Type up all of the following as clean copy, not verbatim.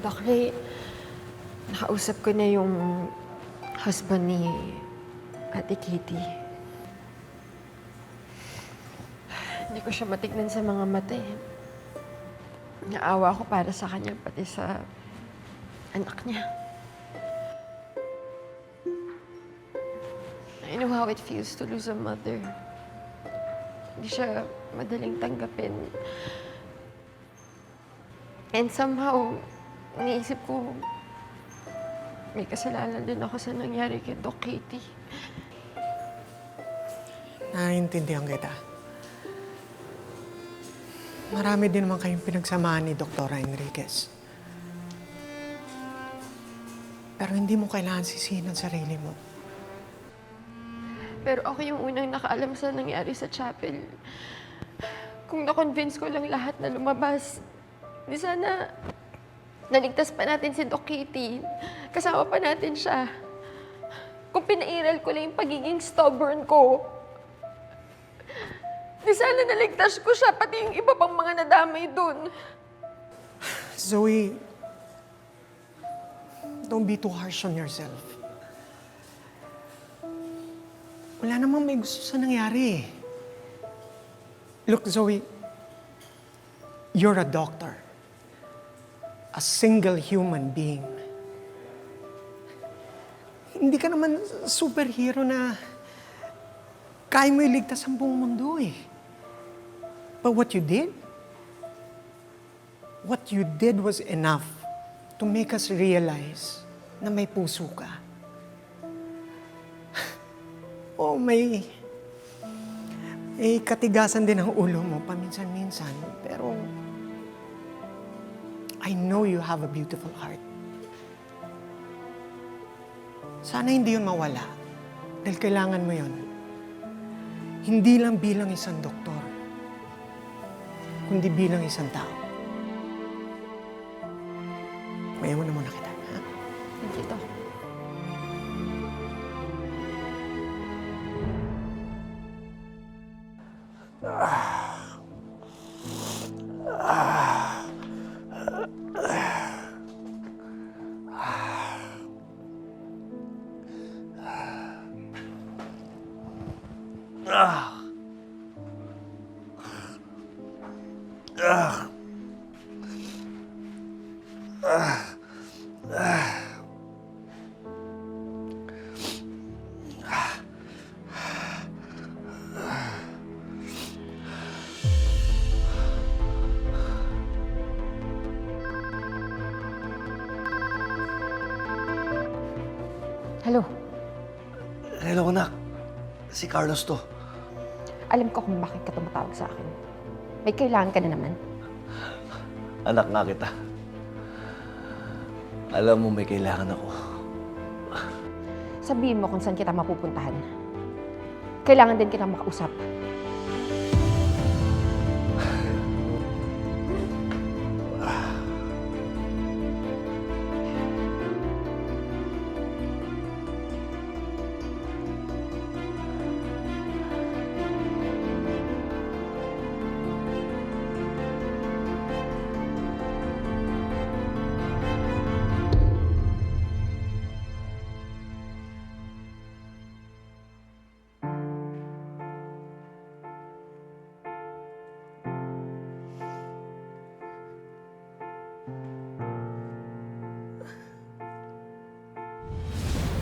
Doc Ray, nakausap ko na yung husband ni Ate Katie. Hindi ko siya matignan sa mga mata eh. Naawa ko para sa kanya, pati sa anak niya. I know how it feels to lose a mother. Hindi siya madaling tanggapin. And somehow, iniisip ko, may kasalanan din ako sa nangyari kay Doc Katie. Naiintindihan kita. Marami din naman kayong pinagsamahan ni Dr. Enriquez. Pero hindi mo kailangan sisihin ang sarili mo. Pero ako yung unang nakaalam sa nangyari sa chapel. Kung na-convince ko lang lahat na lumabas, di sana naligtas pa natin si Doc Katie. Kasama pa natin siya. Kung pinairal ko lang yung pagiging stubborn ko, di sana naligtas ko siya, pati yung iba pang mga nadamay dun. Zoe, don't be too harsh on yourself. Wala namang may gusto sa nangyari. Look, Zoe, you're a doctor. A single human being. Hindi ka naman superhero na kaya mo iligtas ang buong mundo eh. But what you did was enough to make us realize na may puso ka. Oh, may katigasan din ang ulo mo paminsan-minsan. Pero I know you have a beautiful heart. Sana hindi yun mawala. Dahil kailangan mo yun. Hindi lang bilang isang doktor, kundi bilang isang tao. Mayawan na muna kita, ha? Thank you, Doc. Hello. Hello, anak. Si Carlos to. Alam ko kung bakit ka tumatawag sa akin. May kailangan ka na naman. Anak nga kita. Alam mo may kailangan ako. Sabihin mo kung saan kita mapupuntahan. Kailangan din kitang makausap.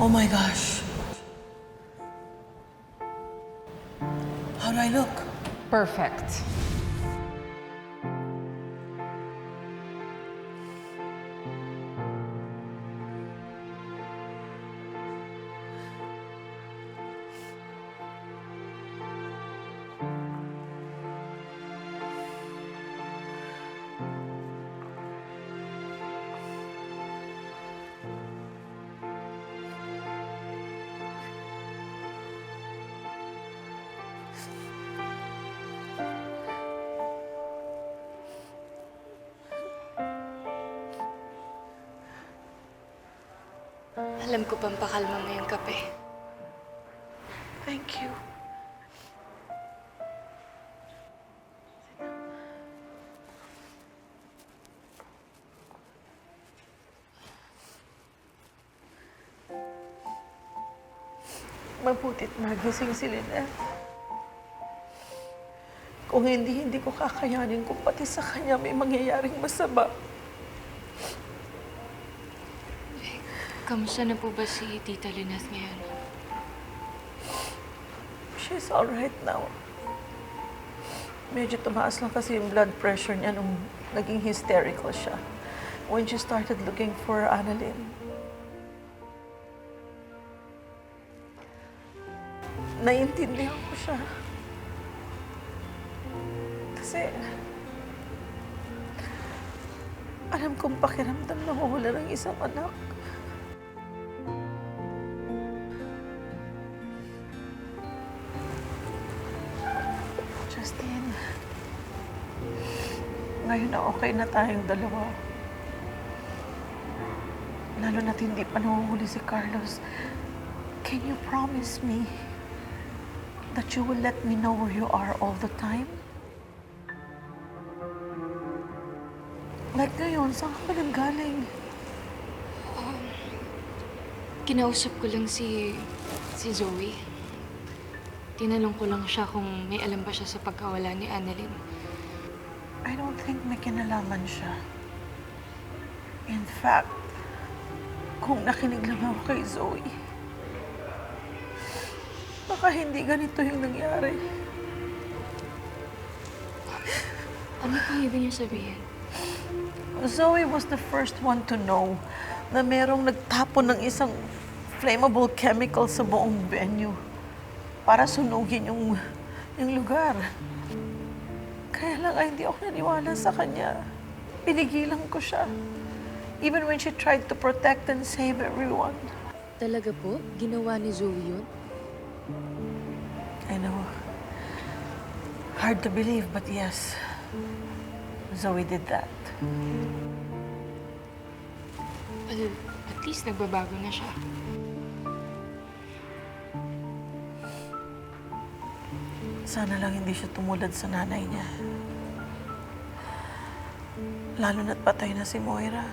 Oh my gosh. How do I look? Perfect. Alam ko pampakalma mo yung kape. Thank you. Mabutit nagising si Lynette. Kung hindi ko kakayanin kung pati sa kanya may mangyayaring masama. Kamusta na po ba si Tita Lynette ngayon? She's all right now. Medyo tumaas lang kasi yung blood pressure niya nung naging hysterical siya. When she started looking for Annalyn. Naiintindihan ko siya. Kasi alam kong pakiramdam na mawala ng isang anak. Justine, ngayon na okay na tayong dalawa. Lalo na't hindi pa nahuhuli si Carlos. Can you promise me that you will let me know where you are all the time? Like ngayon, saan ka pa nanggaling? Kinausap ko lang si Zoe. Tinanong ko lang siya kung may alam ba siya sa pagkawala ni Annalyn. I don't think may kinalaman siya. In fact, kung nakinig lang ako kay Zoe, baka hindi ganito yung nangyari. Ano pang ibig niyo sabihin? Zoe was the first one to know na merong nagtapon ng isang flammable chemical sa buong venue para sunugin yung lugar. Kaya lang ay hindi ako naniwala sa kanya. Pinigilan ko siya. Even when she tried to protect and save everyone. Talaga po? Ginawa ni Zoe yun? I know. Hard to believe, but yes. Zoe did that. Well, at least nagbabago na siya. Sana lang hindi siya tumulad sa nanay niya. Lalo na't patay na si Moira.